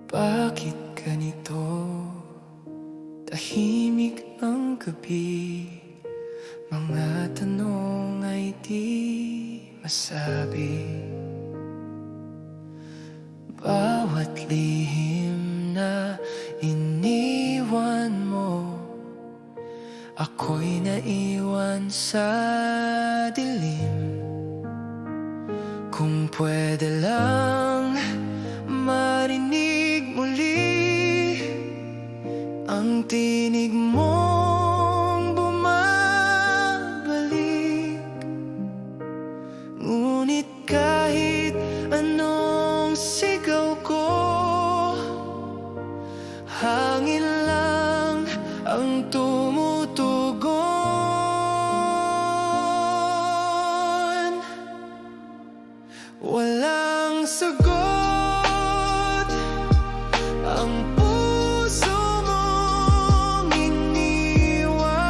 Bakit ganito? Tahimik ang gabi, mga tanong ay di masabi. Bawat lihim na iniwan mo, ako'y naiwan sa dilim. Kung pwede lang marinig muli ang tinig mong bumabalik. Ngunit kahit anong sigaw ko, hangin lang ang tumutugon. Walang sagot ang puso mong iniwan.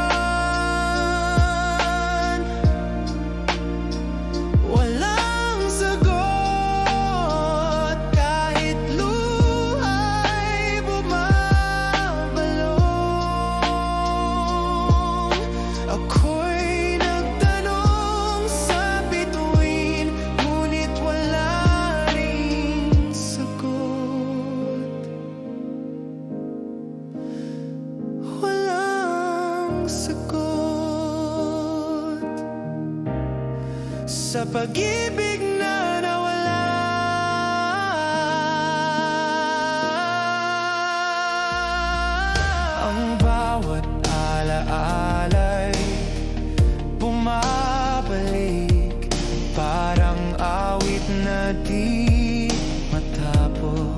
Walang sagot kahit luha'y bumabalong. Ako'y nagtanong sa bituin, ngunit wala ring sagot. Walang sagot sa pag-ibig na nawala. Ang bawat alaala'y bumabalik, parang awit na di matapos.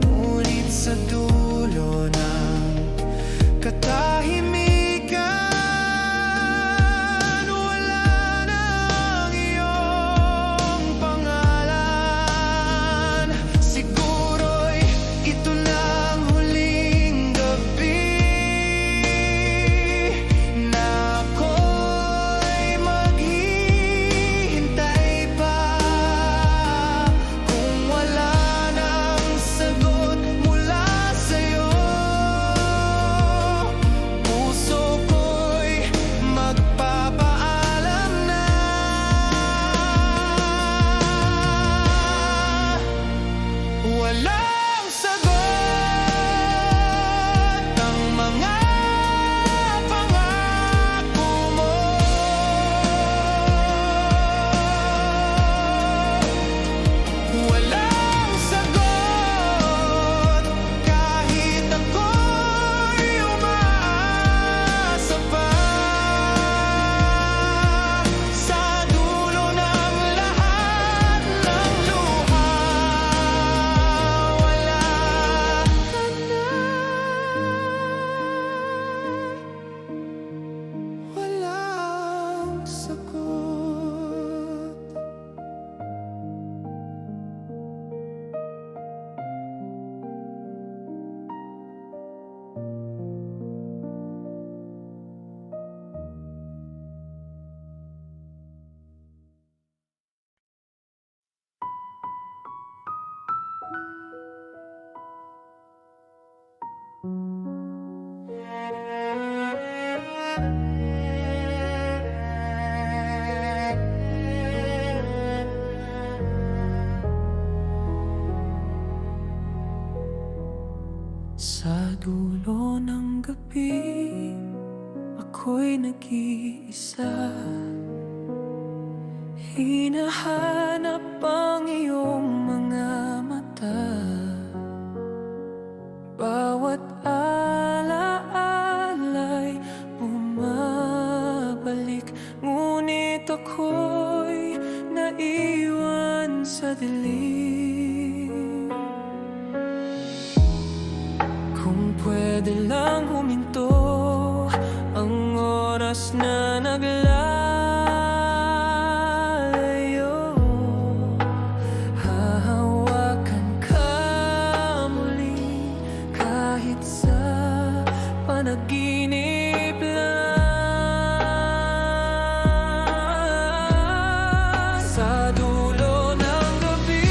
Ngunit sa dulo ng katahimikan, wala nang iyong pangalan. Siguro'y ito lang huling gabi na ako'y maghihintay pa. Kung wala nang sagot mula sa'yo, puso ko'y magpapaalam na. Walang sagot ang mga pangako mo. Walang sagot kahit ako'y umaasa pa. Sa dulo ng lahat ng luha, wala ka na. Walang sagot. Sa dulo ng gabi, ako'y nag-iisa. Hinahanap ang iyong mga mata. Bawat alaala'y bumabalik, ngunit ako'y naiwan sa dilim. Kung pwede lang huminto ang oras na naglalayo, hahawakan ka muli kahit sa panaginip lang. Sa dulo ng gabi,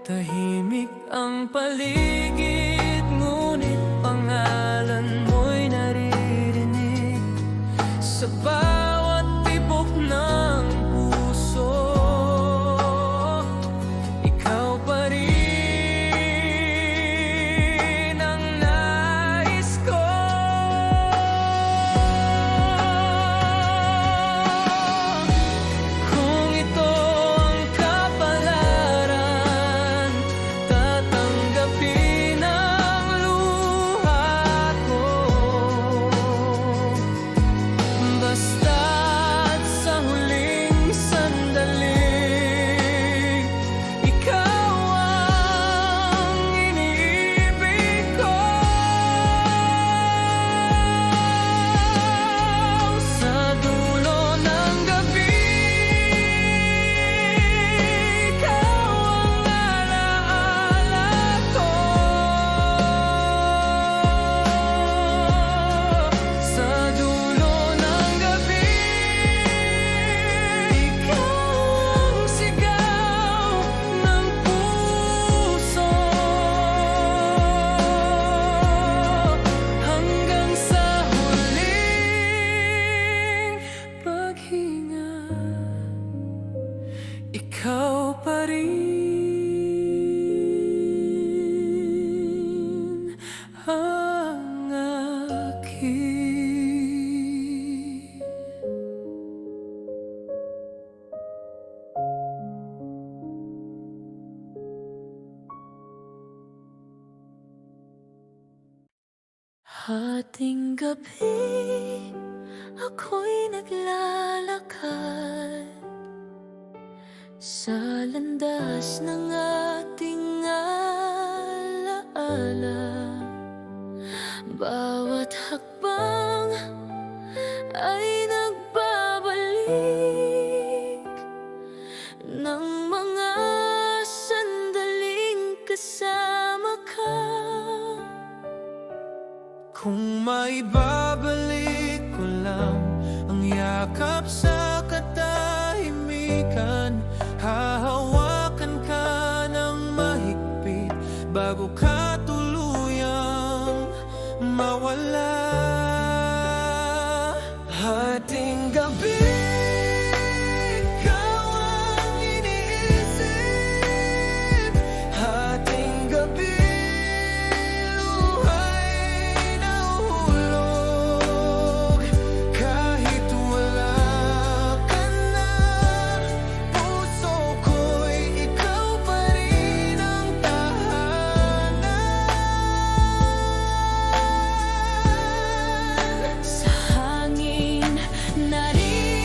Tahimik ang paligid, ngunit pangalan mo'y naririnig sa bawat tibok ng puso. Ikaw pa rin ang nais ko. Kung ito ang kapalaran, tatanggapin ang luha ko. Basta't sa huling sandali, ikaw ang iniibig ko. Sa dulo ng gabi, ikaw ang alaala ko. Sa dulo ng gabi, ikaw ang sigaw ng puso. Hanggang sa huling paghinga, ikaw pa rin ang akin. Hating gabi, ako'y naglalakad sa landas ng ating alaala. Bawat hakbang ay nagbabalik ng mga sandaling kasama ka. Kung may babalik ko lang ang yakap sa katahimikan, hahawakan ka ng mahigpit bago ka tuluyang mawala. Hating gabi, ikaw ang iniisip. Hating gabi, luha'y nahuhulog. Kahit wala ka na, puso ko'y ikaw pa rin ang tahanan. Sa hangin naririnig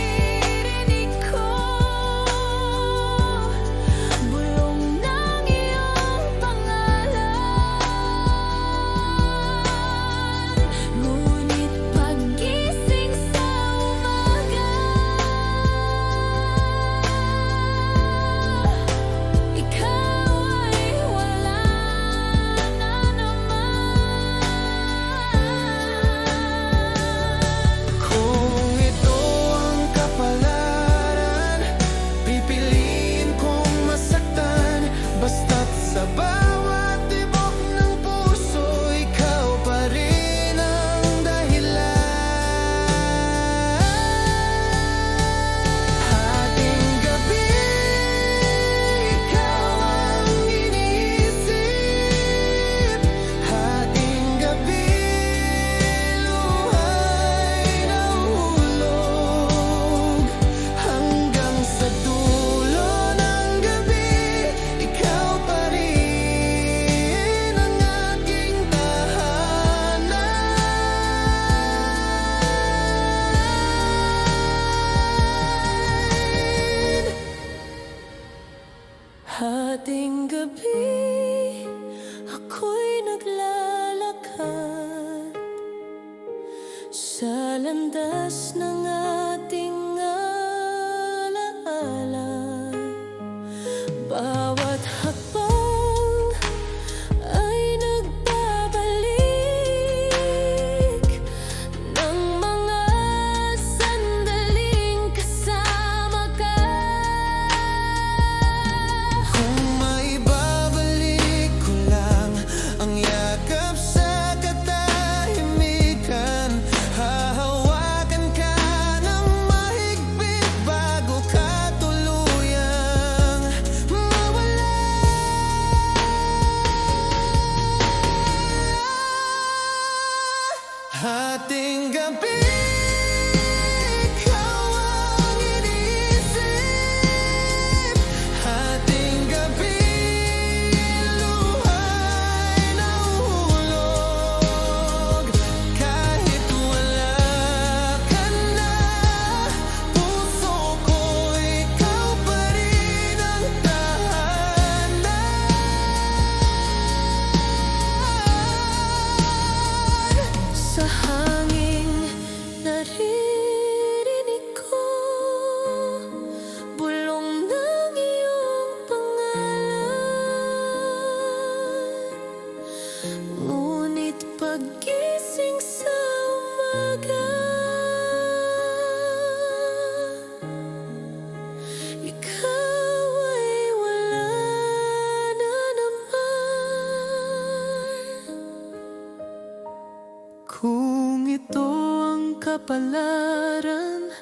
kapalaran,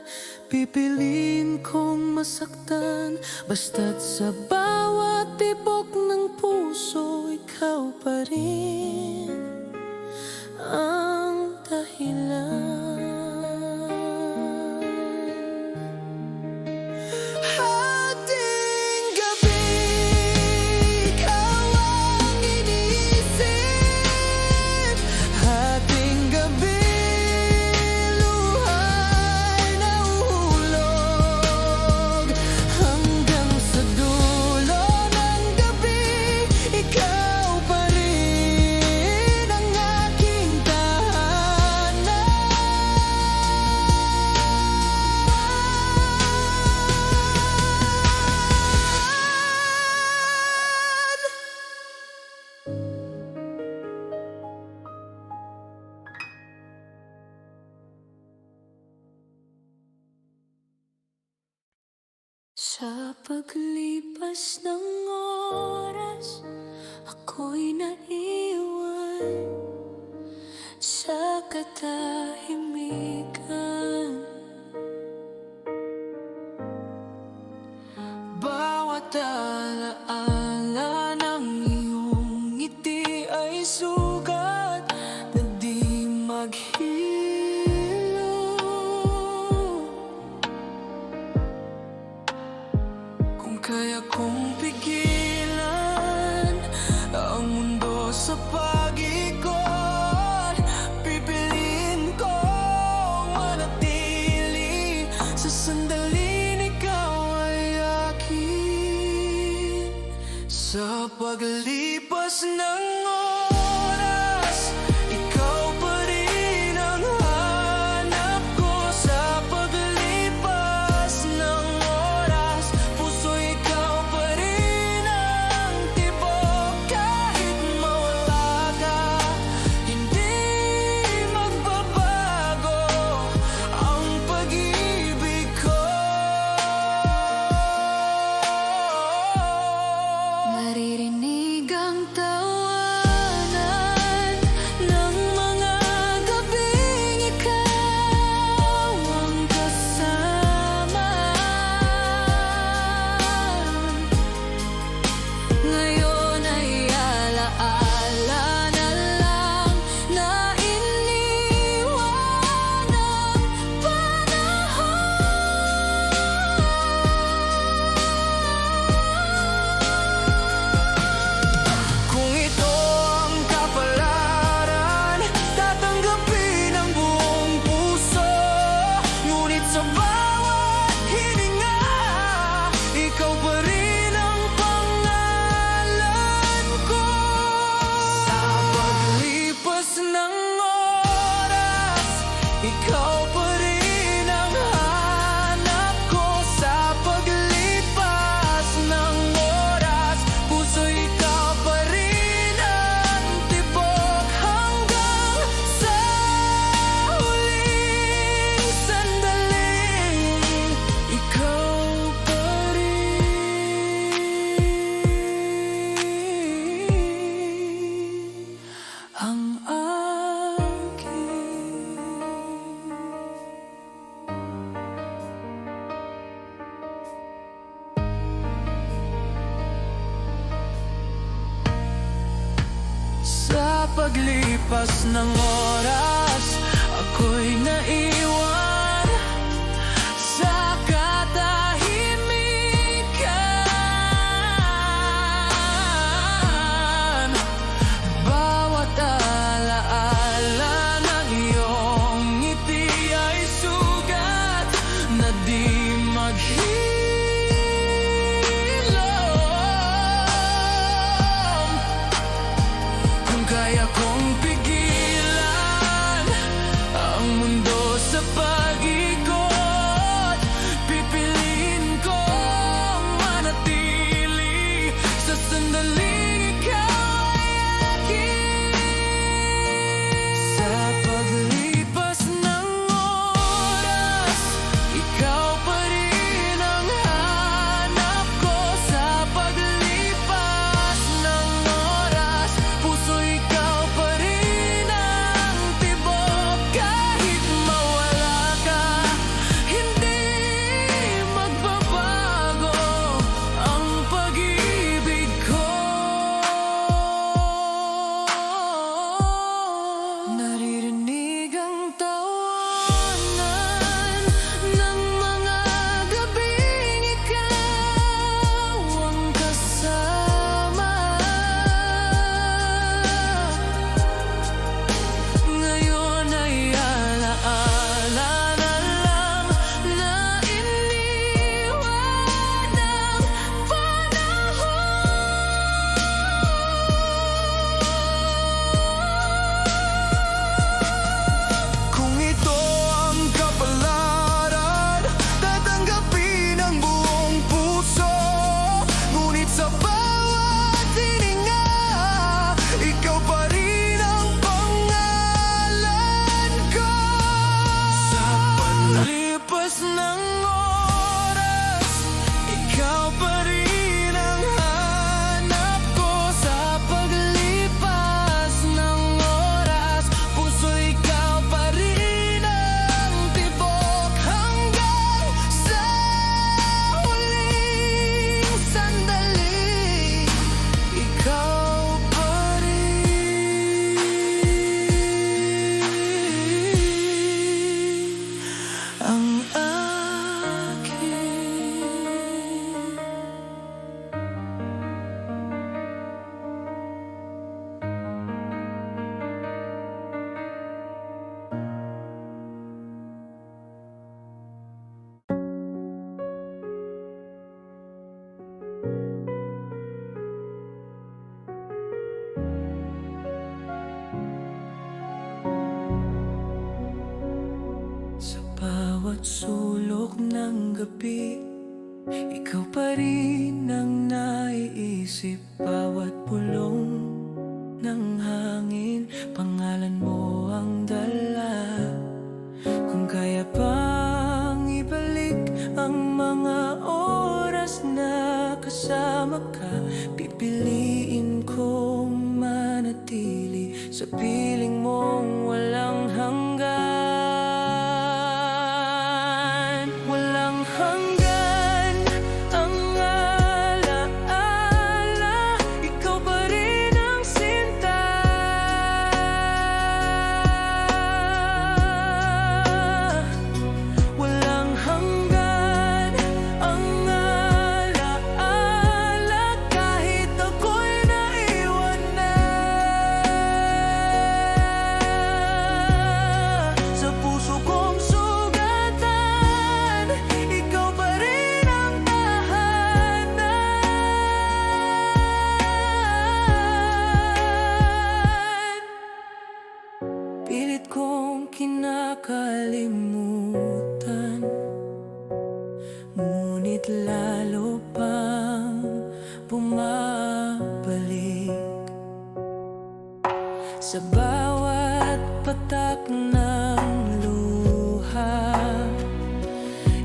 pipiliin kong masaktan. Basta't sa bawat tibok ng puso, ikaw pa rin ang dahilan. Hating gabi, ikaw ang iniisip. Hating gabi, luha'y nahuhulog. Hanggang sa dulo ng gabi, ikaw pa rin ang aking sa paglipas ng oras, ako'y naiwan sa katahimikan. Bawat alaala ng iyong ngiti ay sugat na di maghilo. Kung kaya kong pigilan ang mundo sa pag-ikot, pipiliin kong manatili sa sandaling ikaw ay akin. Sa paglipas ng oras, ikaw pa rin ang hanap ko. Sa paglipas ng oras, puso ikaw pa rin ang tibok. Kahit mawala ka, hindi magbabago ang pag-ibig ko. Maririnig ang tawanan ng mga gabing ikaw ang kasama. Ngayon ay alaala na lang na iniwan ng panahon. Kung ito ang kapalaran, tatanggapin ang buong puso. Ngunit sa bawat hininga, ikaw pa rin ang pangalan ko. Sa paglipas ng oras, ikaw pa rin ang hanap ko. Sa paglipas ng oras, puso ikaw pa rin ang tibok. Hanggang sa huling sandaling, ikaw pa rin ang akin. Sa paglipas ng oras, ako'y naiwan sa katahimikan. Bawat alaala ng iyong ngiti ay sugat na di maghilom. Kung kaya kong pigilan ang mundo sa pag-ikot, pipiliin kong manatili sa sandaling ikaw ay akin. Sa paglipas ng oras, ikaw pa rin lipas ng oras, ikaw pa rin ang hanap ko. Sa paglipas ng oras, puso ikaw pa rin ang tibok. Hanggang sa huling sandali, ikaw pa rin ang akin. Sa bawat sulok ng gabi, ikaw pa rin ang naiisip. Bawat pulong ng hangin, pangalan mo ang dala. Kung kaya pang ibalik ang mga oras na kasama ka, pipiliin kong manatili sa piling mong walang hanggan. Walang hanggan ang alaala, ikaw pa rin ang sinta. Walang hanggan ang alaala, kahit ako'y naiwan na. Sa puso kong sugatan, ikaw pa rin ang tahanan. Pilit kong kinakalimutan, ngunit lalo pang bumabalik. Sa bawat patak ng luha,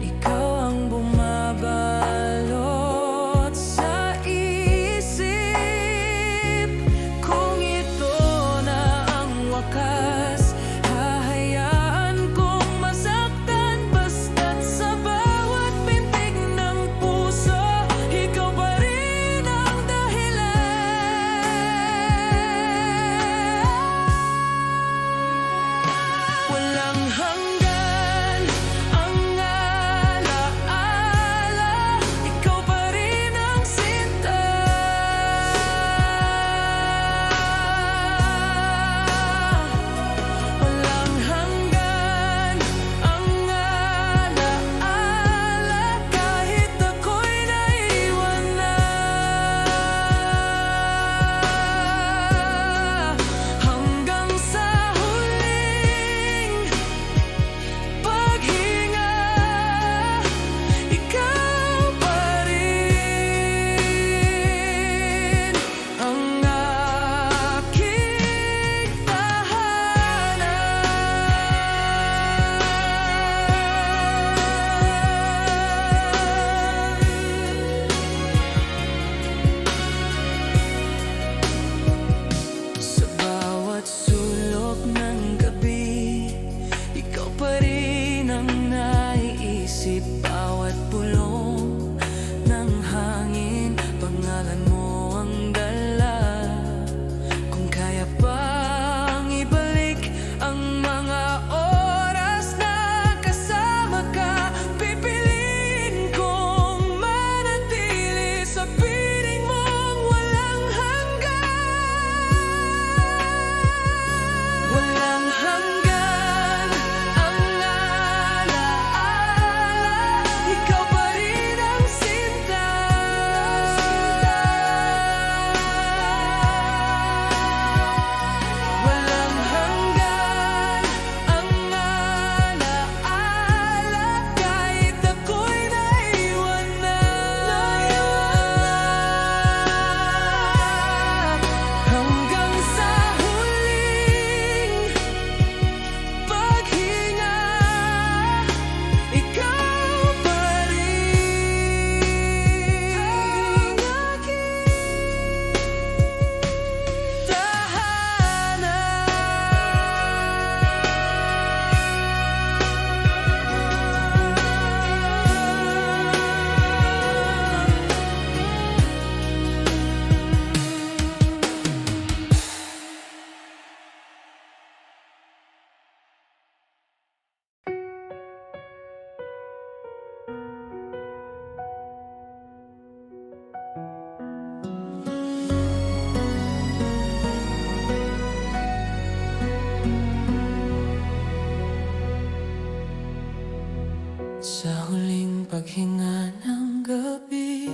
ikaw ang bumabalot sa isip. Kung ito na ang wakas, hahayaan kong masaktan. Basta't sa bawat pintig ng puso, ikaw pa rin ang dahilan. paghinga ng gabi,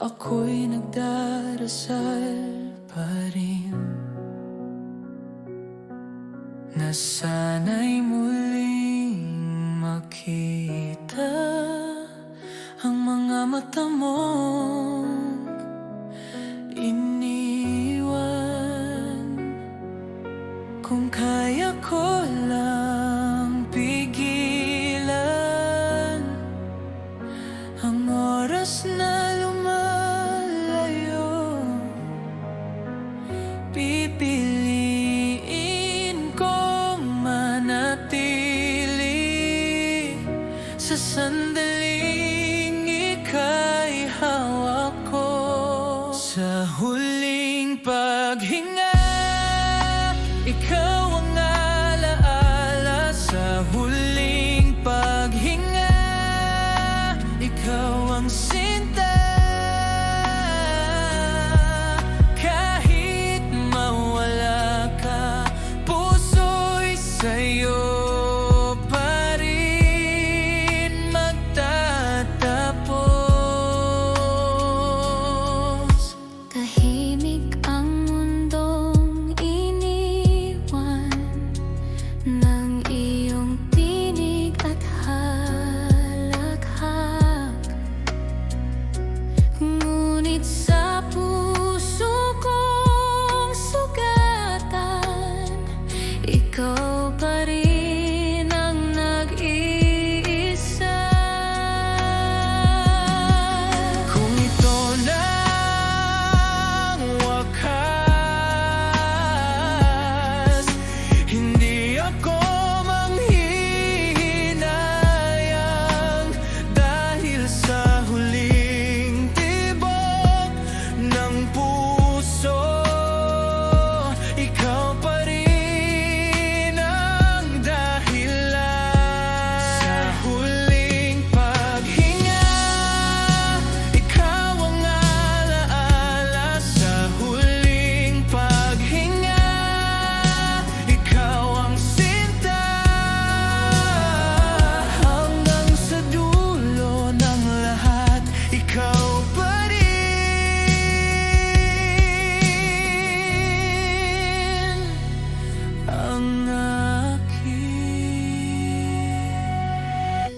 ako'y nagdarasal pa rin na sana'y muling makita ang mga mata mong iniwan. Kung kaya ko lang pigilan ang oras na lumalayo, pipiliin kong manatili sa sandaling ika'y hawak ko. Sa huling paghinga, ikaw ang alaala. Sa huling paghinga, ikaw ang sinta. Kahit mawala ka, puso'y sa'yo pa rin magtatapos. Tahimik ang mundong iniwan ng iyong tinig at halakhak. Ngunit sa puso kong sugatan, ikaw pa rin ang nag-iisa. Kung ito na ang wakas, hindi ako manghihinayang, dahil sa huling tibok ng puso, ikaw pa rin ang dahilan. Sa huling paghinga, ikaw ang alaala. Sa huling paghinga, ikaw ang sinta. Hanggang sa dulo ng lahat, ikaw pa rin ang akin.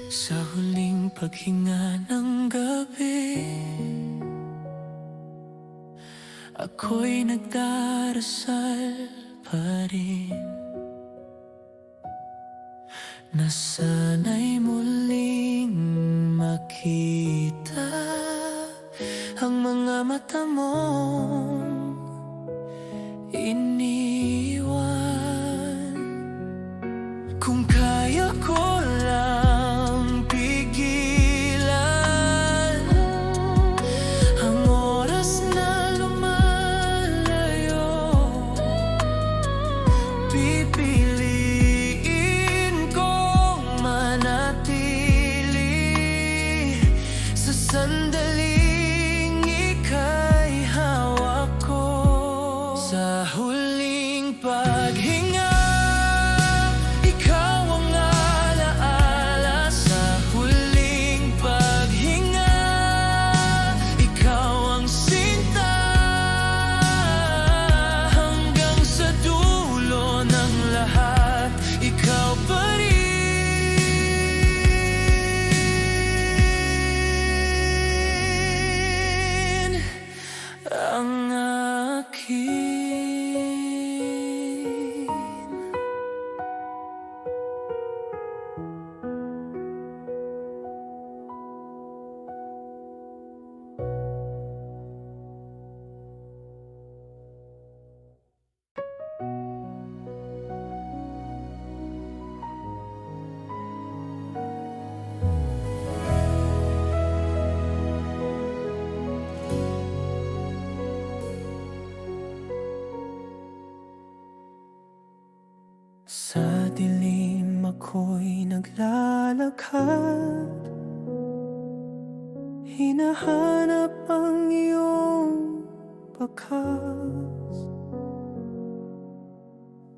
Sa huling paghinga ng gabi, ako'y nagdarasal pa rin na sana'y muling makita ang mga mata mong iniwan. Kung kaya ko lang pigilan ang oras na lumalayo, pipiliin kong manatili sa sandaling ika'y hawak ko. Sa huling paghinga, ikaw ang alaala. Sa huling paghinga, ikaw ang sinta. Hanggang sa dulo ng lahat, ikaw pa rin ang akin. Sa dilim ako'y naglalakad, hinahanap ang iyong wakas.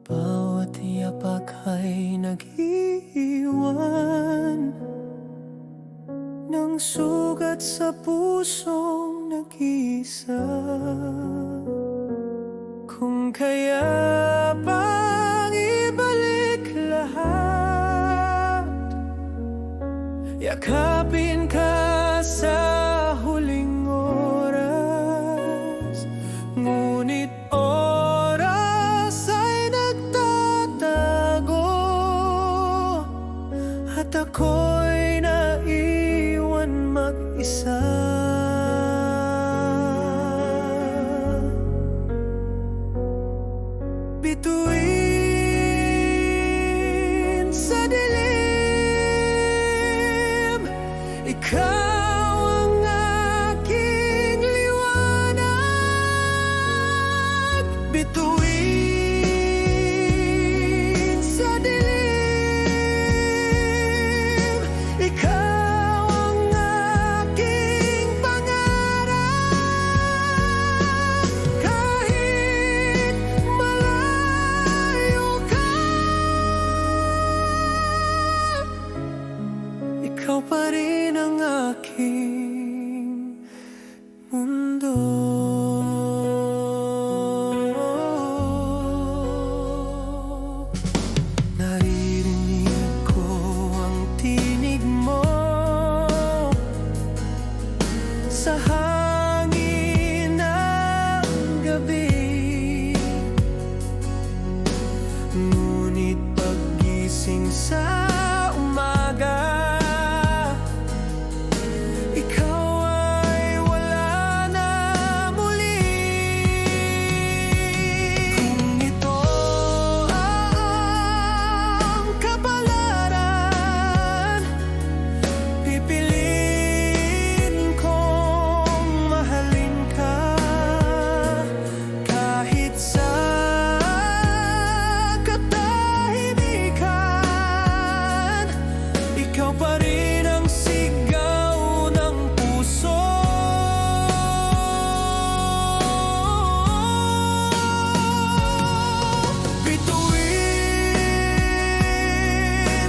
Bawat yapak ay nag-iiwan ang sugat sa pusong nag-iisa. Kung kaya pang ibalik lahat, yakapin ka sa huling oras. Ngunit oras ay nagtatago, at ako'y naiwan mag-isa. Bituin sa dilim, ikaw ang aking liwanag. Bituin sa dilim, ikaw ang aking pangarap. Kahit malayo ka, ikaw pa rin ang aking mundo. Naririnig ko ang tinig mo sa hangin ng gabi. Ngunit paggising sa umaga, ikaw ay wala na muli. Kung ito ang kapalaran, pipiliin kong mahalin ka. Kahit sa katahimikan, ikaw pa rin ang sigaw ng puso. Bituin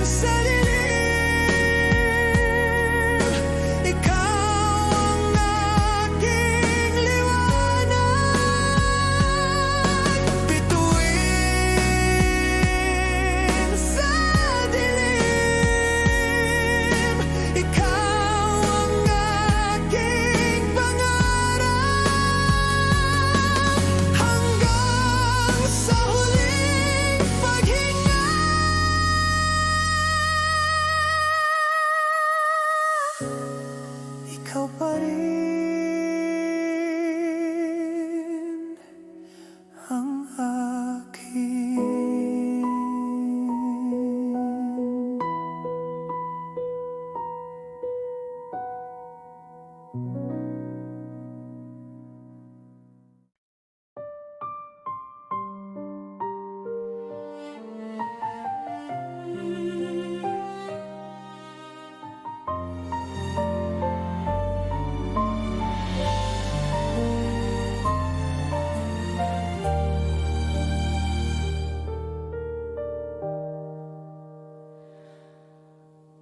sa dilim, ikaw ang aking liwanag. Bituin sa dilim, ikaw ang aking pangarap. Hanggang sa huling paghinga, ikaw pa rin ang aking.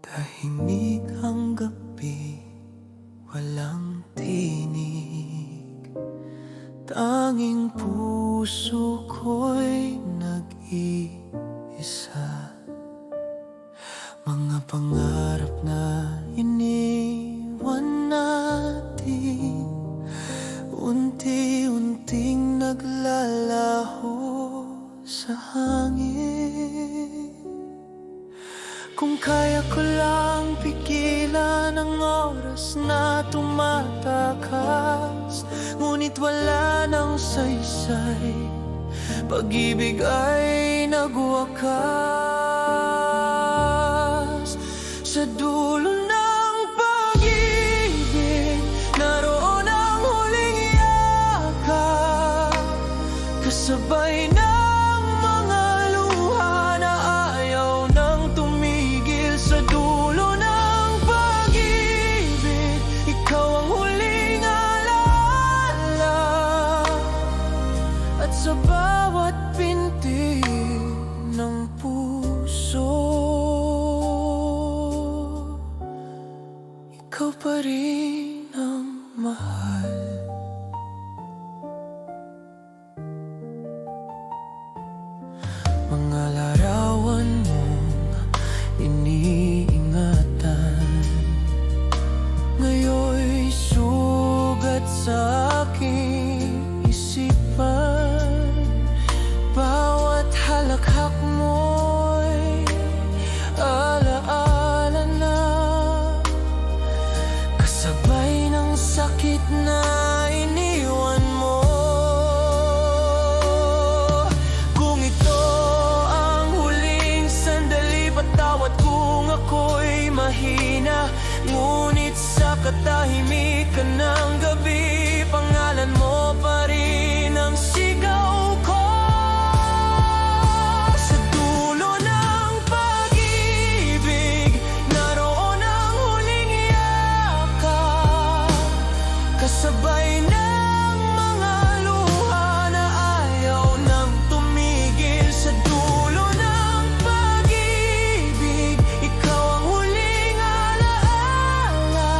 Tahimik ang gabi, walang tinig. Tanging puso ko'y nag-iisa. Mga pangarap na iniwan natin, unti-unting naglalaho sa hangin. Kung kaya ko lang pigilan ang oras na tumatakas, ngunit wala nang saysay, pag-ibig ay nagwakas. Sa dulo ng pag-ibig, naroon ang huling yakap, kasabay ng mga luha na ayaw nang tumigil. Sa dulo ng pag-ibig, ikaw ang huling alaala, at sa bawat pintig ng puso, pa rin ang mahal. Mga larawan mong iniingatan, ngayon'y sugat sa aking isipan. Bawat halakhak mo'y alaala na, kasabay ng sakit na iniwan mo. Kung ito ang huling sandali, patawad kung ako'y mahina. Ngunit sa katahimikan ng gabi, pangalan mo pa rin ang sigaw ko. Sa dulo ng pag-ibig, naroon ang huling yakap, kasabay ng mga luha na ayaw nang tumigil. Sa dulo ng pag-ibig, ikaw ang huling alaala.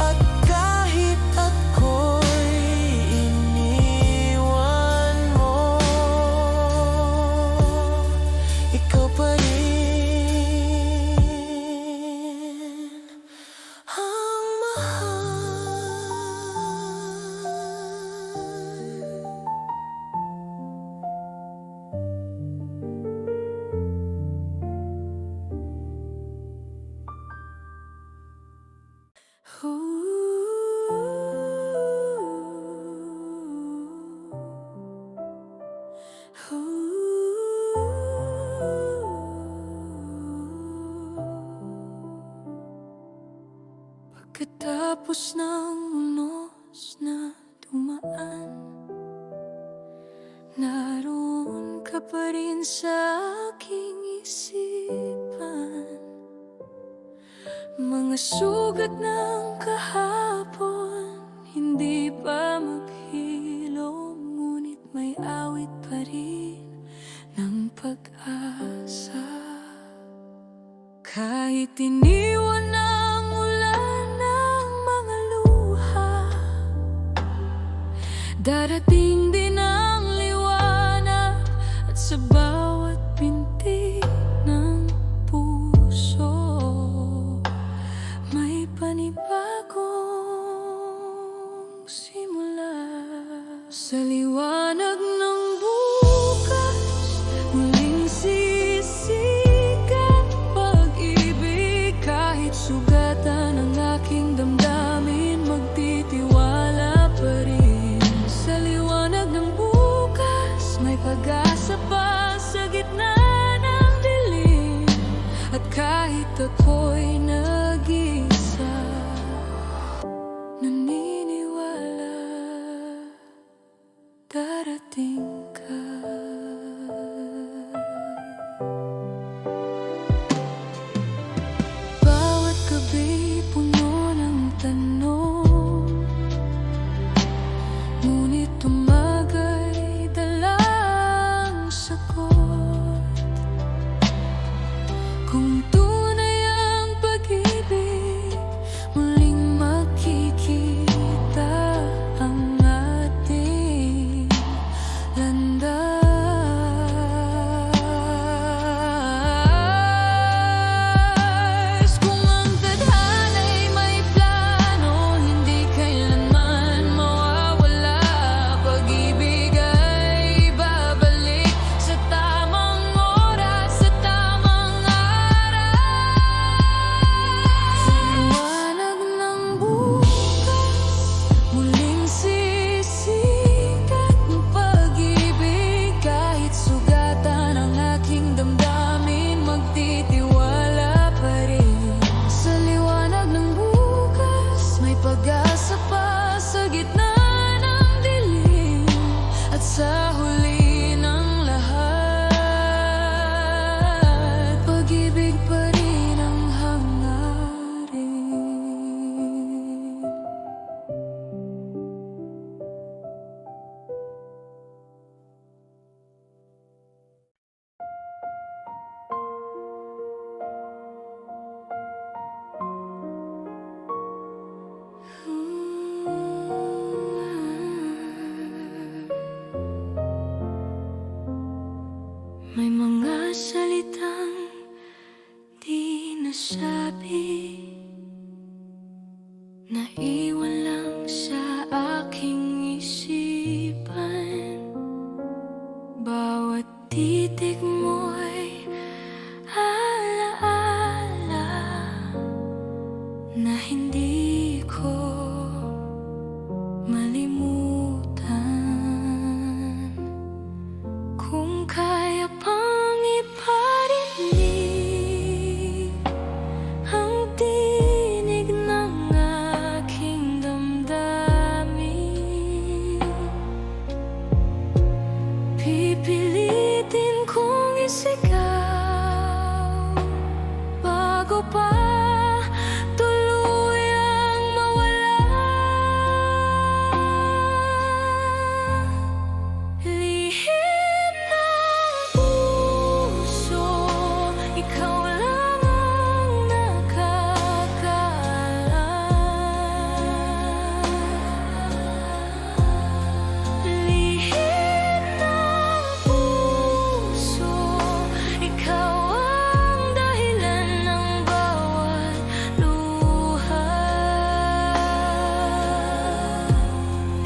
At kahit ako'y iniwan mo, ikaw pa rin ang mahal. Pagkatapos ng unos na dumaan, naroon ka pa rin sa aking isipan. Mga sugat ng kahapon hindi pa maghilom, ngunit may awit pa rin ng pag-asa. Kahit iniwan ng ulan ng mga luha, darating din ang liwanag. At sa bawat pintig ng puso, may panibagong simula. Sa liwanag ng bukas, muling sisikat pag-ibig. Kahit sugatan ang aking damdamin, magtitiwala pa rin. Sa liwanag ng bukas, may pag-asa pa sa gitna ng dilim. At kahit ako'y nag-isa, naniniwala darating ka. Bawat gabi puno ng tanong, ngunit tumagay dalang sagot. Kung tunay ang pag-ibig, muling makikita ang ating landas. Kung ang tadhana'y may plano, hindi kailanman mawawala. Pag-ibig ay babalik sa tamang oras, sa tamang araw. nagsasabi na iwan lang sa aking isipan. Bawat titig mo'y alaala na hindi ko malimutan. Kung kaya pang iparinig ang tinig ng aking damdamin, pipilitin kong isigaw bago pa tuluyang mawala. Lihim ng puso, ikaw lang ang nakakaalam. Lihim ng puso, ikaw ang dahilan ng bawat luha.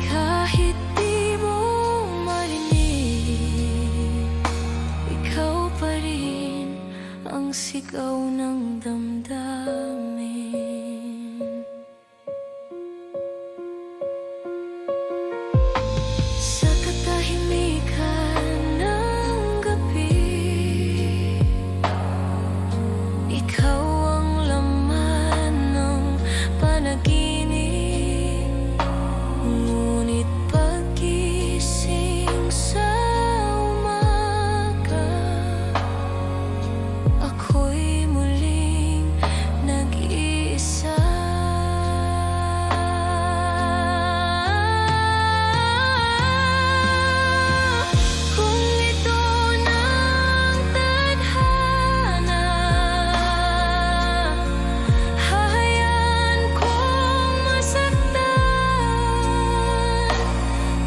Kahit di mo marinig, ikaw pa rin ang sigaw ng damdamin. Sa katahimikan ng gabi, ikaw ang laman ng panaginip. Ngunit paggising sa umaga, ako'y muling nag-iisa. Kung ito ng tadhana, hahayaan kong masaktan.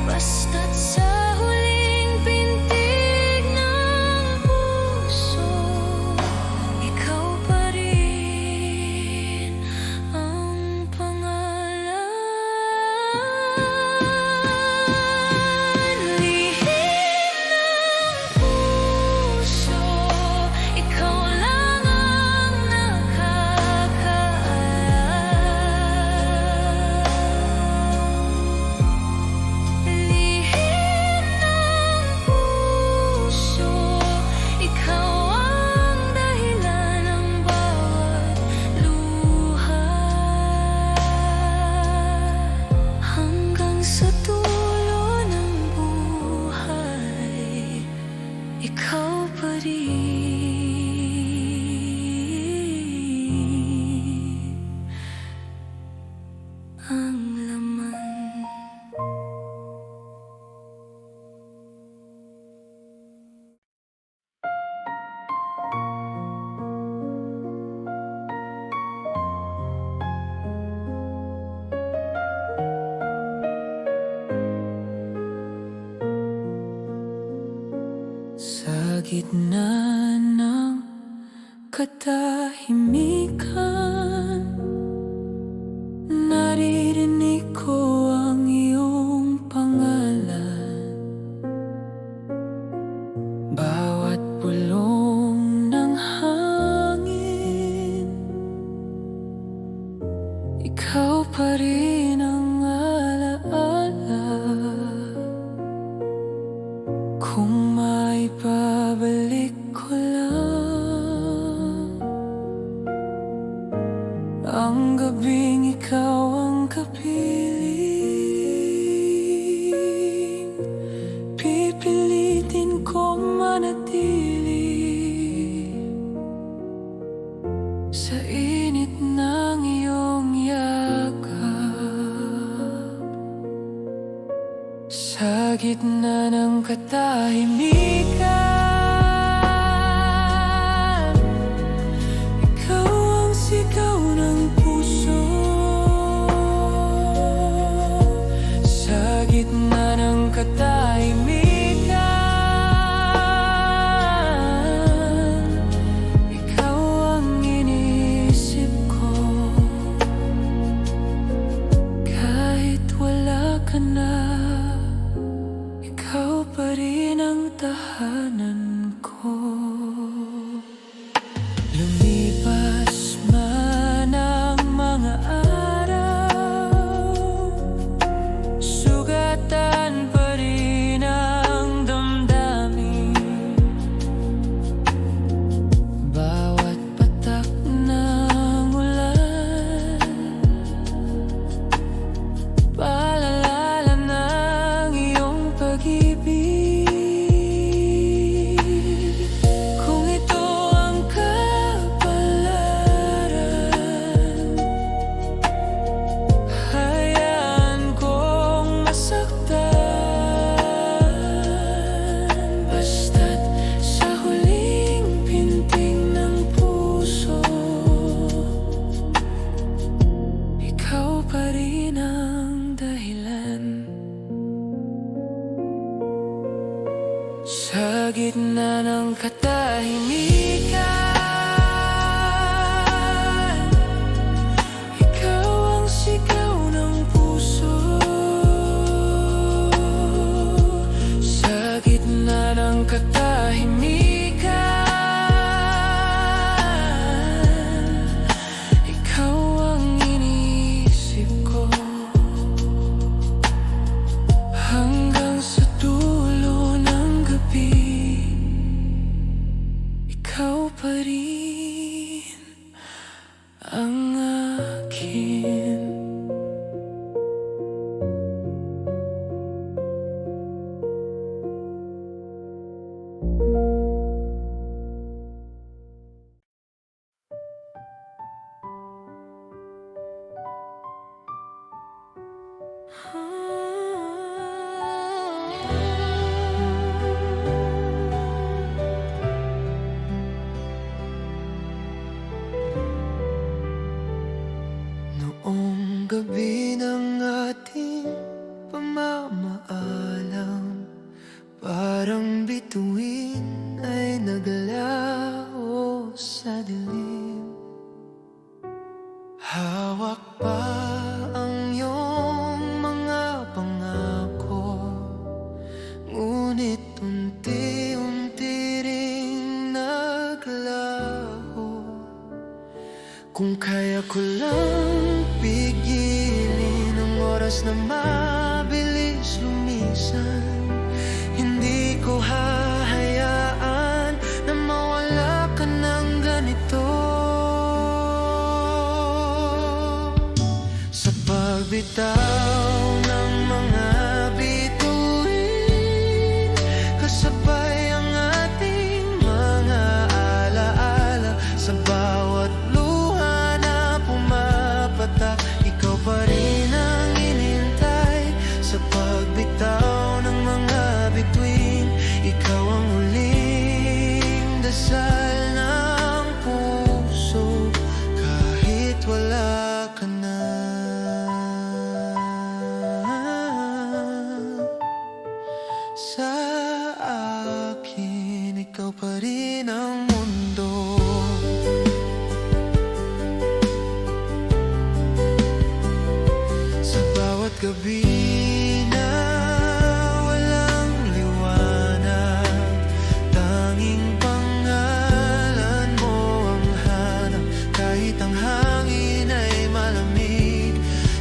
Basta't sa huling pintig ng puso, ikaw pa rin ang pangalan. Lihim ng puso, ikaw lang ang nakakaalam. Lihim ng puso, ikaw ang dahilan ng bawat luha. Hanggang sa dulo ng buhay, ikaw pa rin ang laman. Sa gitna ng katahimikan, naririnig ko ang iyong pangalan. Bawat bulong ng hangin, ikaw pa rin ang alaala. Kung maipabalik ko lang ang gabing ikaw ang kapiling, pipilitin ko manatili sa init ng iyong yakap. Sa gitna ng katahimikan, ikaw ang sigaw ng puso. Sa gitna ng katahimikan, ikaw ang inis gabi ng ating pamamaalam, parang bituin ay naglaho sa dilim. Hawak pa ang iyong mga pangako, ngunit unti-unti ring naglaho. Kung kaya ko lang pigilin ang oras na mabilis lumisan, hindi ko hahayaan na mawala ka ng ganito. Sa pagbitaw ng mga bituin, kasabay ang ating mga alaala. Sa bawat luha na pumapatak, ikaw pa rin ang inintay. Sa pagbitaw ng mga bituin, ikaw ang huling dasal ng puso, kahit wala ka na. Sa akin, ikaw pa rin ang mundo. Sa bawat gabi na walang liwanag, tanging pangalan mo ang hanap. Kahit ang hangin ay malamig,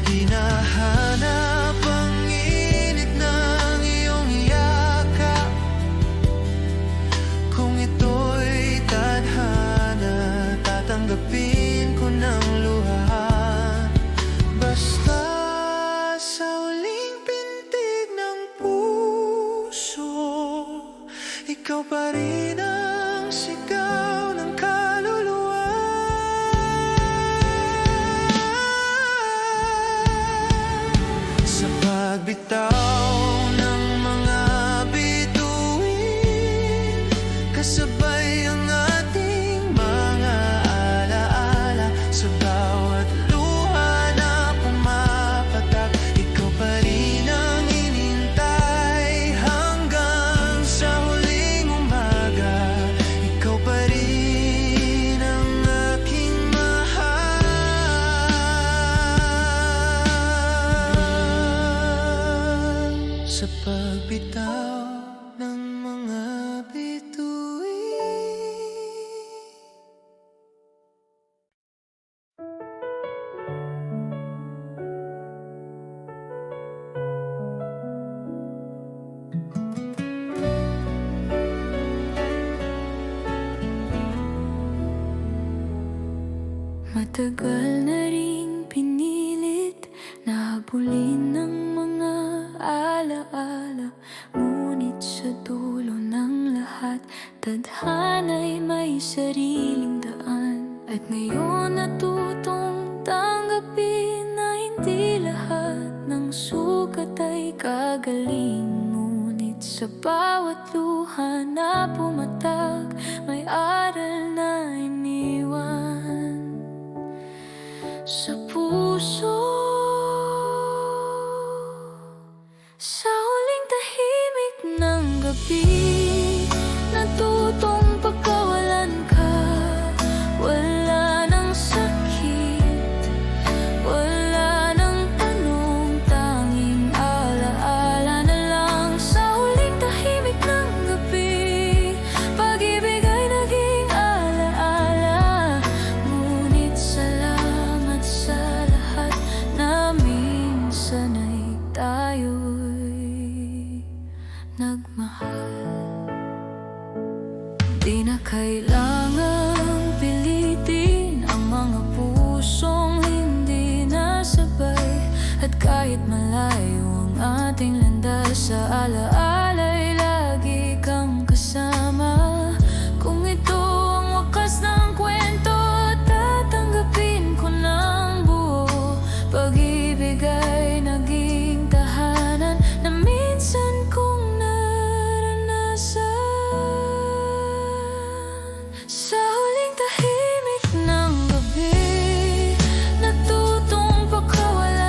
hinahanap ang init ng iyong yakap. Kung ito'y tadhana, tatanggapin ko ng luha. Basta sa huling pintig ng puso, ikaw pa rin ang sigaw ng kaluluwa. Sa pagbitaw ng mga bituin, kasabay ang ating mga alaala. Sa bawat luha na pumapatak, ikaw pa rin ang inintay. Hanggang sa huling umaga, ikaw pa rin ang aking mahal. Sa pagbitaw ng mga bituin. Matagal na ring pinilit na habulin ng mga alaala, ngunit sa dulo ng lahat, tadhana'y may sariling daan. At ngayon natutong tanggapin na hindi lahat ng sugat ay kagaling. Ngunit sa bawat luha na pumatak, may aral na iniwan sa puso. Sa huling tahimik ng gabi, natutong pagkawalan ka. Wala nang sakit, wala nang tanong, tanging alaala na lang. Sa huling tahimik ng gabi, pag-ibig ay naging alaala. Ngunit salamat sa lahat na minsan ay tayo'y nagmahal. Di na kailangang pilitin ang mga pusong hindi nasabay. At kahit malayo ang ating landas, sa alaala'y lagi kang kasama. Kung ito ang wakas ng kwento, tatanggapin ko ng buo. Pag-ibig ay naging tahanan na minsan kong naranasan. Sa huling tahimik ng gabi, natutong pagkawala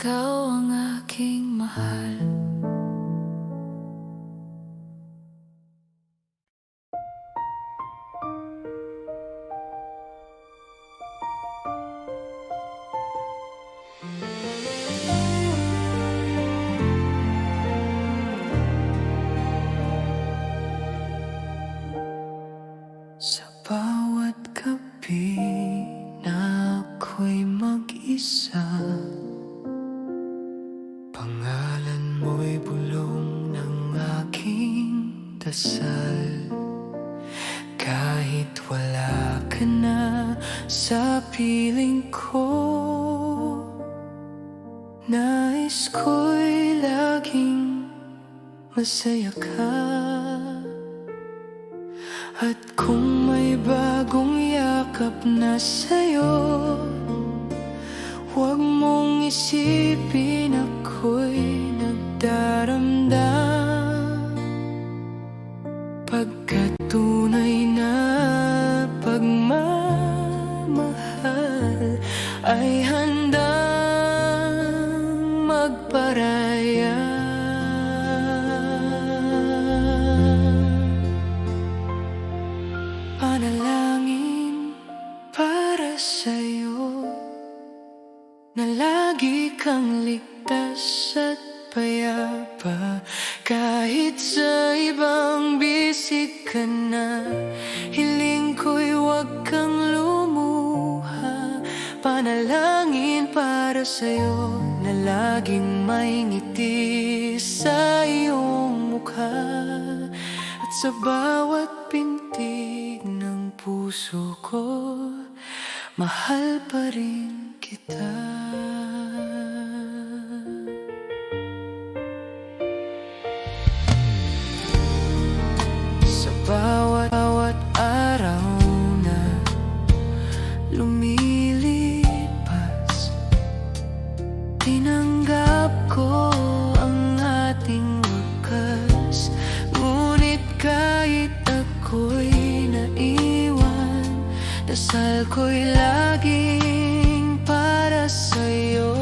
ikaw ang aking mahal. Sa bawat gabi na ako'y mag-isa, pangalan mo'y bulong ng aking dasal. Kahit wala ka na sa piling ko, nais ko'y laging masaya ka. At kung may bagong yakap na sa'yo, huwag mong isipin ako'y nagdaramdam. Pagkat tunay na pagmamahal ay handang magparaya. Panalangin para sa'yo, na lagi kang ligtas at payapa. Kahit sa ibang bisig ka na, hiling ko'y huwag kang lumuha. Panalangin para sa'yo, na laging may ngiti sa iyong mukha. At sa bawat pintig ng puso ko, mahal pa rin kita. Sa bawat araw na lumilipas, tinanggap ko ang ating wakas. Ngunit kahit ako'y naiwan, dasal ko'y laging para sa'yo.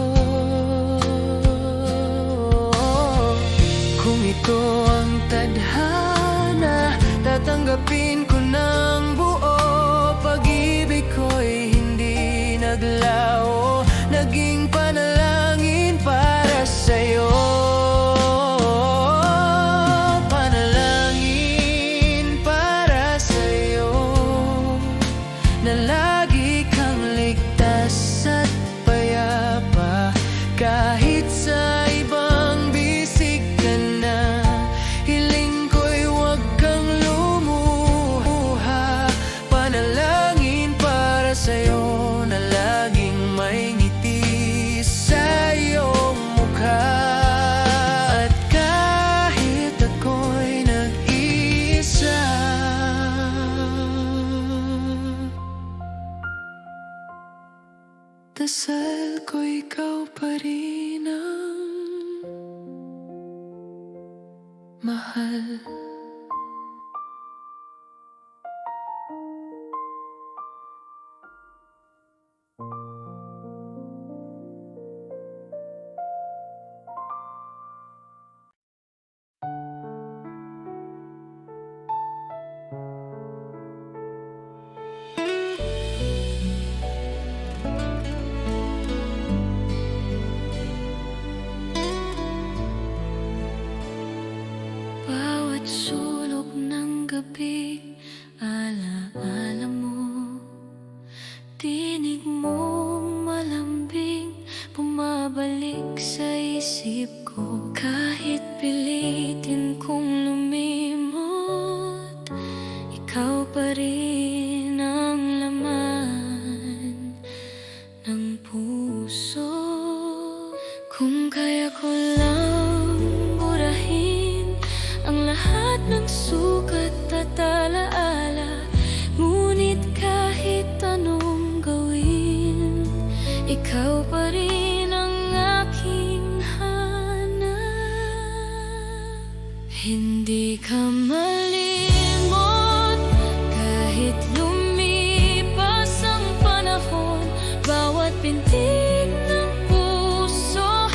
Kung ito ang tadhana, tatanggapin ko ng buo. Pag-ibig ko'y hindi naglaho, naging panalangin para sa'yo. Panalangin para sa'yo, na lagi kang ligtas at payapa. Kahit sa ibang bisig ka na, hiling ko'y huwag kang lumuha. Panalangin para sa'yo, na laging may ngiti sa iyong mukha. At kahit ako'y nag-iisa, dasal ko ikaw pa rin ang mahal. Bawat sulok ng gabi, alaala mo, tinig mo malambing, bumabalik sa isip ko. Kahit pilitin kong lumimot, ikaw pa rin ang laman ng puso. Kung kaya ko lang burahin ang lahat ng sukat at alaala, ngunit kahit anong gawin, ikaw pa rin ang aking hanap. Hindi ka malimot kahit lumipas ang panahon. Bawat pintig ng puso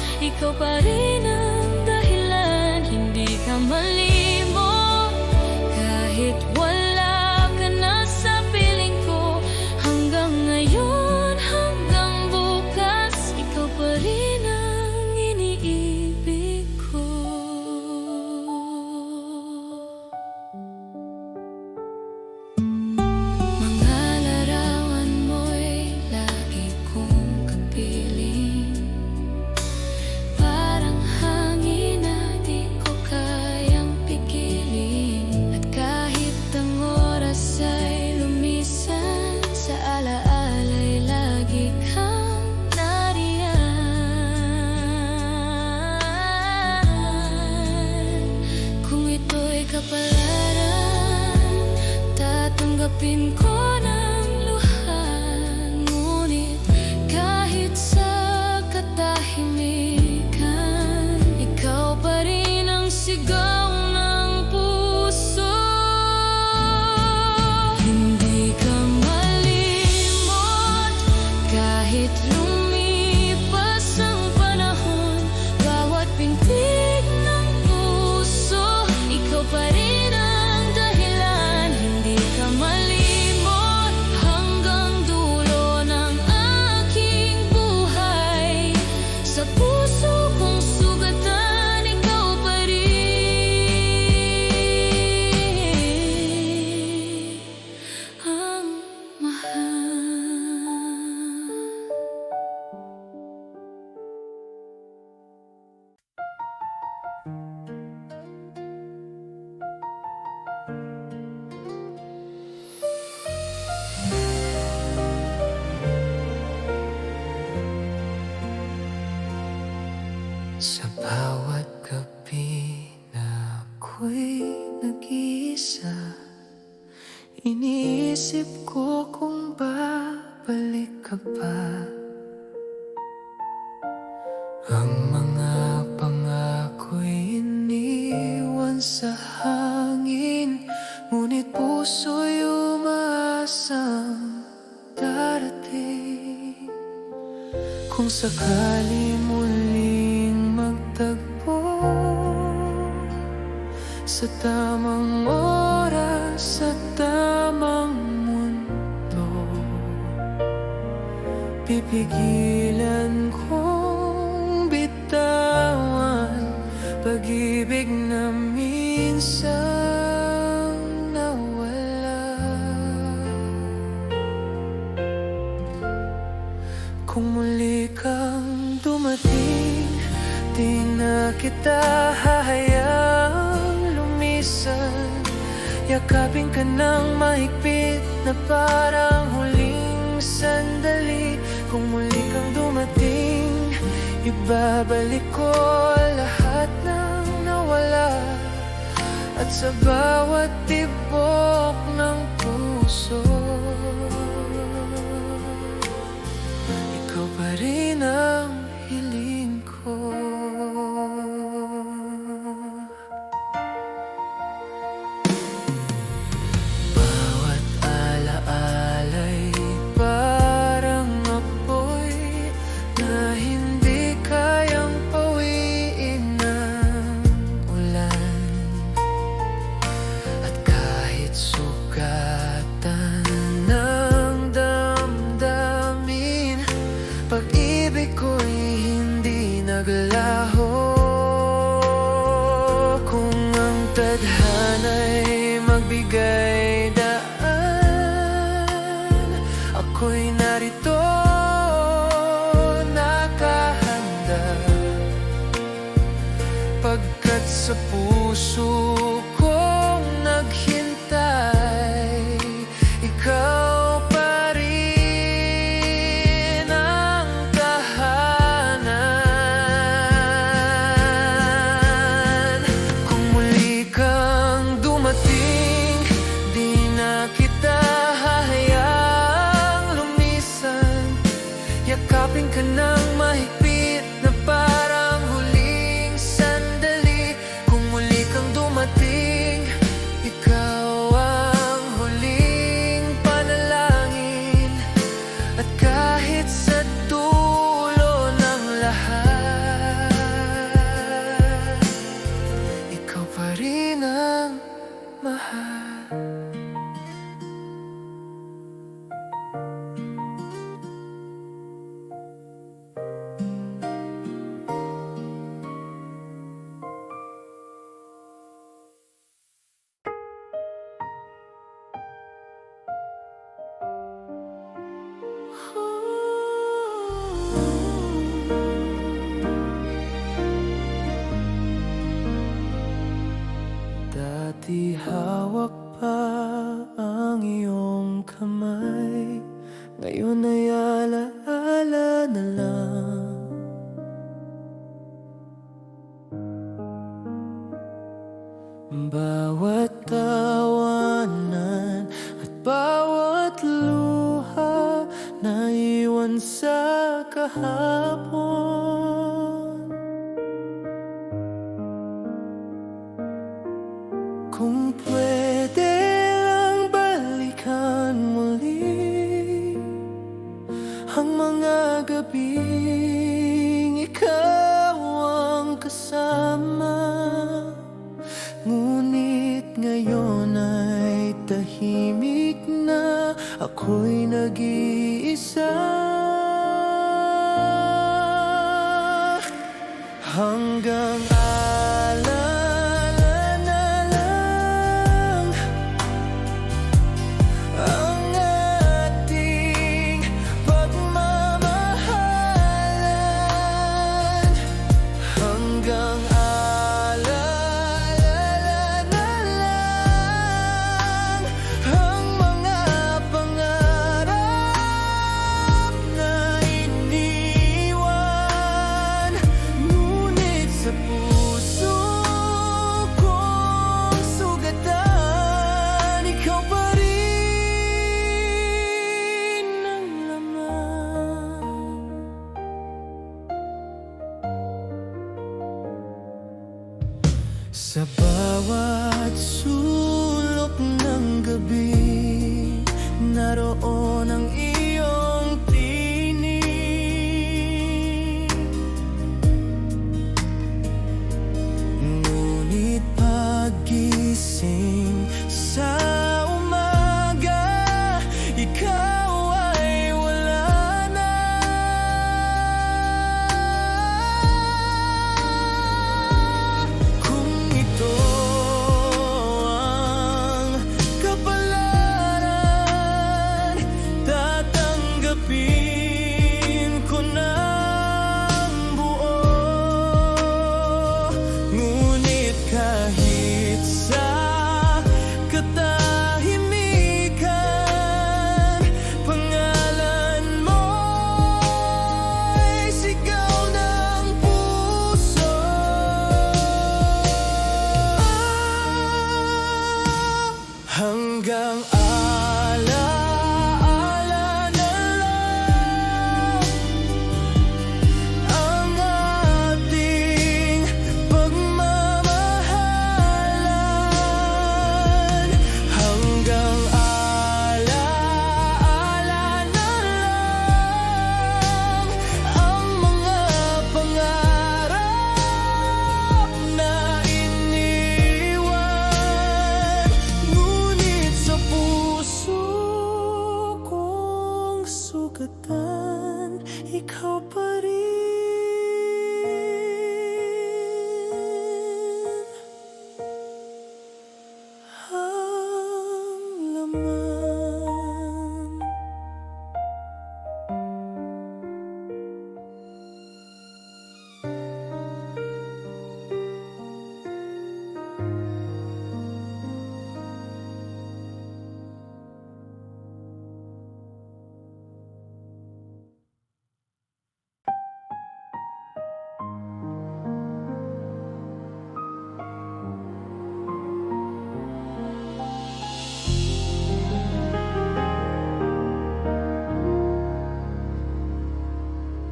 Sa bawat gabi na ako'y nag-iisa, iniisip ko kung babalik ka pa. Ang mga pangako'y iniwan sa hangin, ngunit puso'y umaasang darating. Kung sakali muling magtagpo sa tamang oras, sa tamang mundo, pipigilan kong bitawan pag-ibig na minsan nawala. Kung muli kang dumating, di na kita hahayang lumisan. Yakapin ka ng mahigpit na parang huling sandali. Kung muli kang dumating, ibabalik ko lahat ng nawala. At sa bawat tibok ng puso, ikaw pa rin ang hiling ko. Bawat alaala'y parang apoy na hindi kayang pawiin ng ulan. At kahit sugatan ng damdamin, pag-ibig ko'y hindi naglaho. Kung ang tadhana'y magbigay daan, ako'y narito nakahanda. Pagkat sa puso kong naghintay, ikaw pa rin ang tahanan. Kung muli kang dumating, di na kita hahayang lumisan. Yakapin ka ng mahigpit na parang huling sandali. Kung muli kang dumating, ikaw ang huling panalangin. At kahit sa dulo ng lahat, ikaw pa rin ang mahal. Dati hawak pa ang iyong kamay, ngayon ay alaala na lang. Bawat tawanan at bawat luha na iwan sa kahapon. Kung pwede lang balikan muli ang mga gabing ikaw ang kasama. Ngunit ngayon ay tahimik na, ako'y nag-iisa. Hanggang alala na lang ang ating pagmamahalan. Hanggang alala na lang ang mga pangarap na iniwan. Ngunit Sa bawat sulok ng gabi, naroon ang iyong tinig. Ngunit pagising sa umaga, ikaw ay wala na. Kung ito ang kapalaran, tatanggapin ko ng buo. Ngunit kahit sa katahimikan, pangalan mo'y sigaw ng puso. Hanggang alaala na lang ang ating pagmamahalan. Hanggang alaala na lang ang mga pangarap na iniwan. Ngunit sa puso kong sugatan, ikaw pa rin ang laman.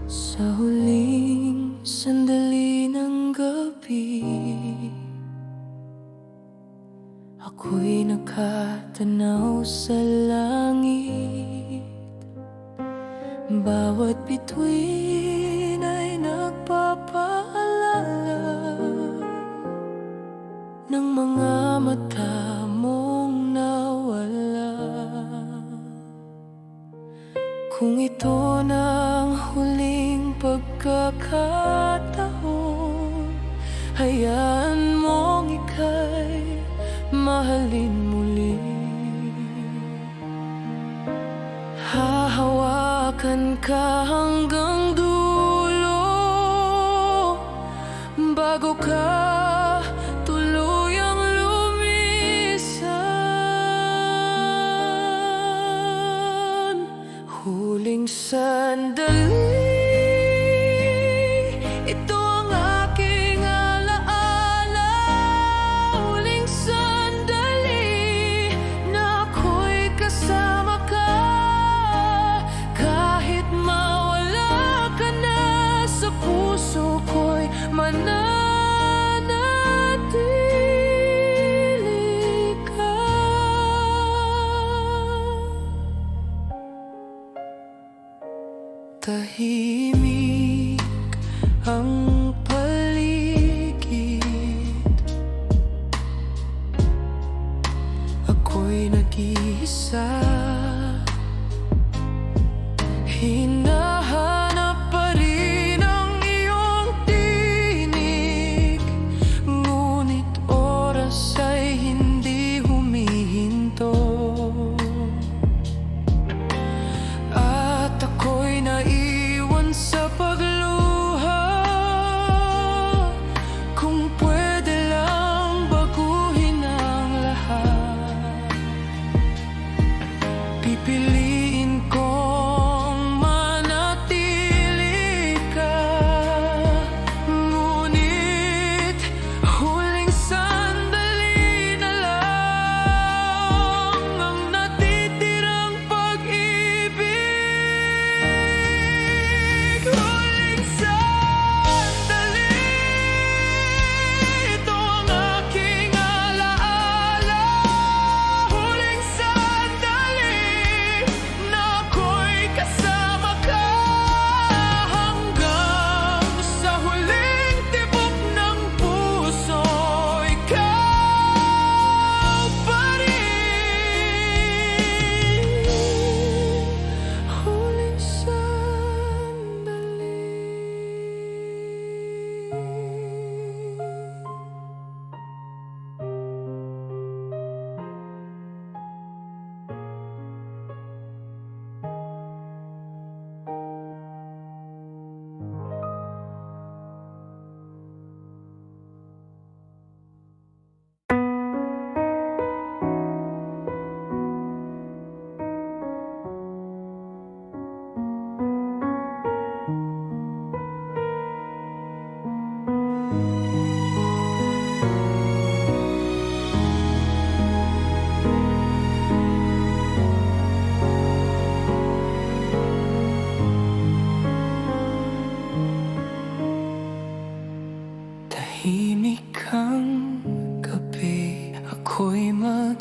Sa huling sandali ng gabi, ako'y nakatanaw sa langit. Bawat bituin ay nagpapaalala ng mga mata mong nawala. Kung ito na ang huling pagkakataon, hayaan mong ika'y mahalin muli. Hahawakan ka hanggang dulo bago ka tuluyang lumisan. Huling sandali, ito ang aking alaala. Huling sandali na ako'y kasama ka. Kahit mawala ka na, sa puso ko'y mananatili ka. Tahimik ang paligid, ako'y nag-iisa. Hinahanap pa rin ang iyong tinig, ngunit oras ay hindi humihinto. At ako'y naiwan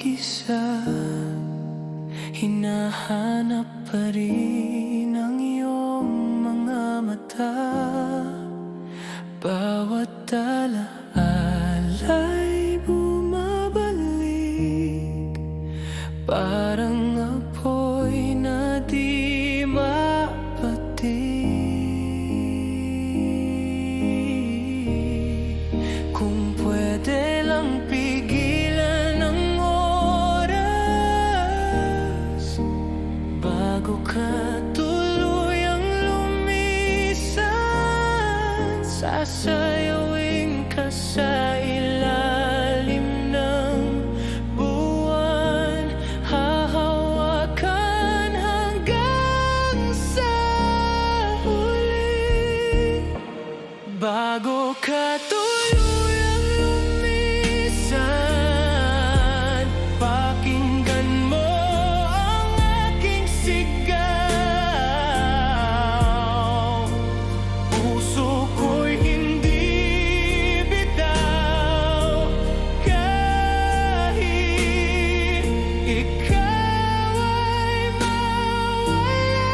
mag-isa, hinahanap pa rin ang iyong mga mata. Bawat alaala'y bumabalik, parang apoy na di mapatay. Kung pwede lang pigilan ang oras bago ka tuluyang lumisan, sasayawin ka sa ilalim ng buwan, hahawakan hanggang sa huli. Bago ka tuluyang lumisan, pakinggan mo ang aking sigaw. Puso ko'y hindi bitaw, kahit ikaw ay mawala.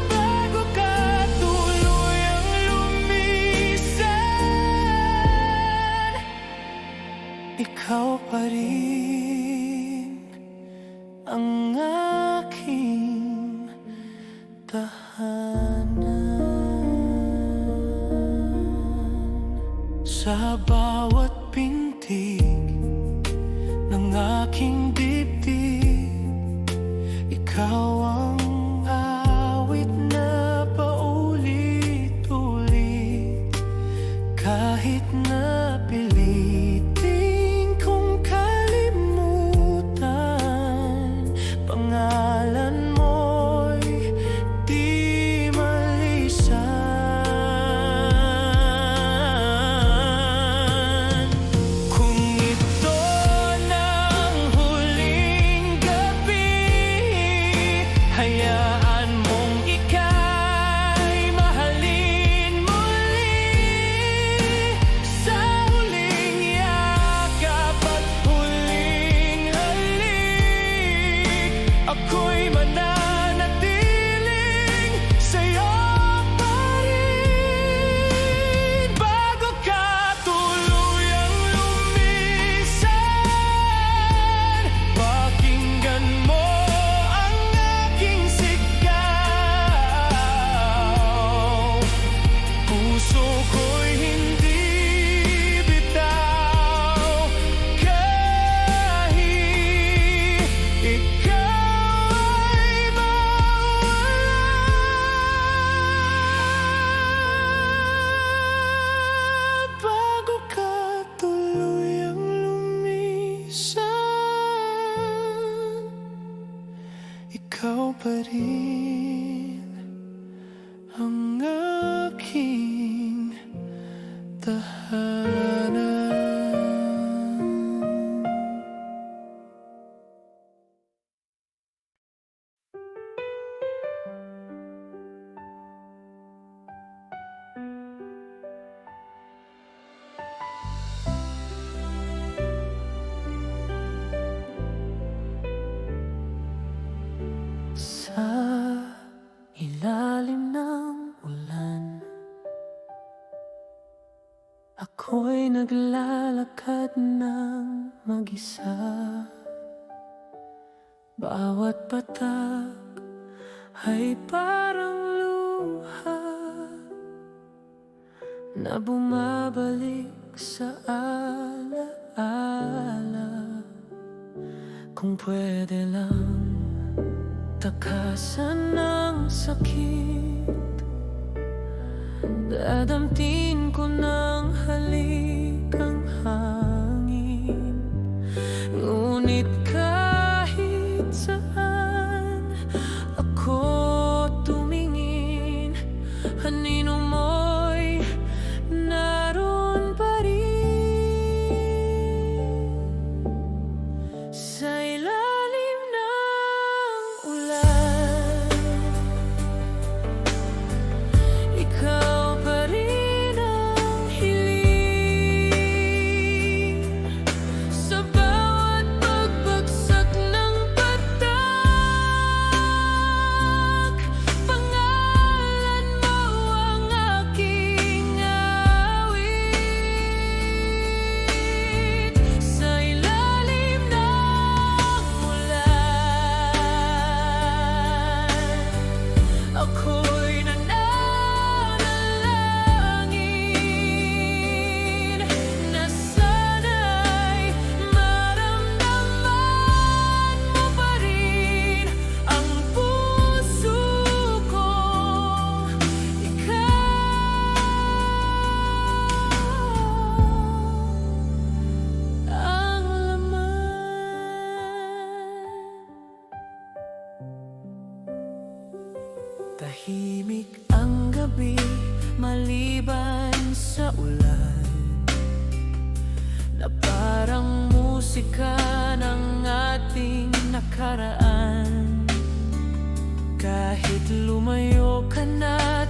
Bago ka tuluyang lumisan, ikaw pa rin ang aking tahanan. Sa bawat pintig ng aking dibdib, ikaw ang awit na paulit-ulit. Kahit na pilitin kong kalimutan, pangalan mo'y di malisan. Kung ito ng huling gabi, hayaan mong ika'y mahalin muli. Sa huling yakap at huling halik, ako'y mananatiling sa'yo pa rin. Bago ka tuluyang lumisan, pakinggan mo ang aking sigaw. Puso ko'y hindi bitaw, kahit ikaw ay mawala. Bago ka tuluyang lumisan, ikaw pa rin ang aking tahanan. Sa ilalim ng ulan, ako'y naglalakad ng mag-isa. Bawat patak ay parang luha na bumabalik sa alaala. Kung pwede lang takasan ng sakit, dadamtin ko ng halik ang hangin. Ngunit kahit saan ako tumingin, anino mo'y naroon pa rin. Sa ilalim ng ulan, ikaw pa rin ang hiling. Sa bawat ang gabi maliban sa ulan, na parang musika ng ating nakaraan. Kahit lumayo ka na